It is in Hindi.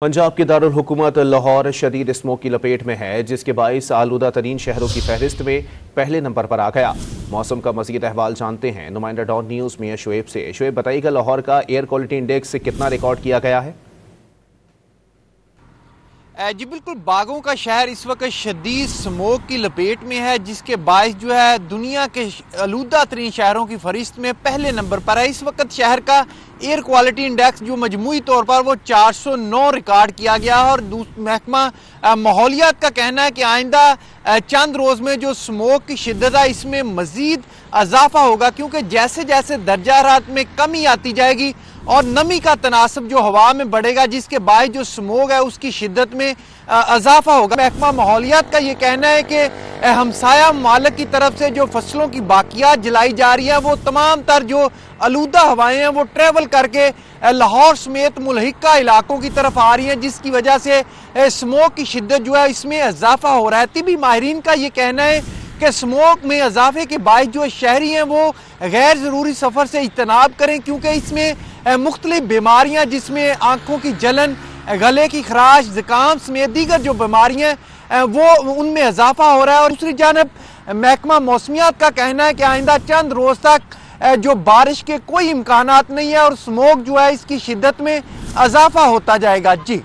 पंजाब के दारुल हुकूमत लाहौर शदीद स्मोक की लपेट में है, जिसके बाइस आलूदा तरीन शहरों की फहरिस्त में पहले नंबर पर आ गया। मौसम का मजीद अहवाल जानते हैं नुमाइंदा डॉन न्यूज़ में शुएब से। शुएब, बताइएगा लाहौर का एयर क्वालिटी इंडेक्स कितना रिकॉर्ड किया गया है? जी बिल्कुल, बागों का शहर इस वक्त शदीद स्मोक की लपेट में है, जिसके बायस जो है दुनिया के आलूदा तरीन शहरों की फहरिस्त में पहले नंबर पर है। इस वक्त शहर का एयर क्वालिटी इंडेक्स जो मजमूई तौर पर वो 409 रिकॉर्ड किया गया है और महकमा माहौलियात का कहना है कि आइंदा चंद रोज़ में जो स्मोक की शिद्दत है इसमें मज़ीद इजाफा होगा, क्योंकि जैसे जैसे दर्जा हरारत में कमी आती जाएगी और नमी का तनासब जो हवा में बढ़ेगा, जिसके बायस जो स्मोक है उसकी शिद्दत में इजाफा होगा। महकमा माहौलियात का ये कहना है कि हमसाया ममालिक की तरफ से जो फसलों की बाकियात जलाई जा रही हैं वो तमाम तर जो आलूदा हवाएं हैं वो ट्रेवल करके लाहौर समेत मुल्हिका इलाकों की तरफ आ रही हैं, जिसकी वजह से स्मोक की शिद्दत जो है इसमें इजाफा हो रहा है। तिबी माहिरीन का ये कहना है कि स्मोक में इजाफे के बायस जो शहरी हैं वो गैर ज़रूरी सफ़र से इज्तनाब करें, क्योंकि इसमें मुख्तलिफ बीमारियाँ जिसमें आँखों की जलन, गले की खराश, ज़ुकाम समेत दीगर जो बीमारियाँ वो उनमें इजाफा हो रहा है। और दूसरी जानब महकमा मौसमियात का कहना है कि आइंदा चंद रोज़ तक जो बारिश के कोई इम्कानात नहीं है और स्मोक जो है इसकी शिद्दत में इजाफा होता जाएगा। जी।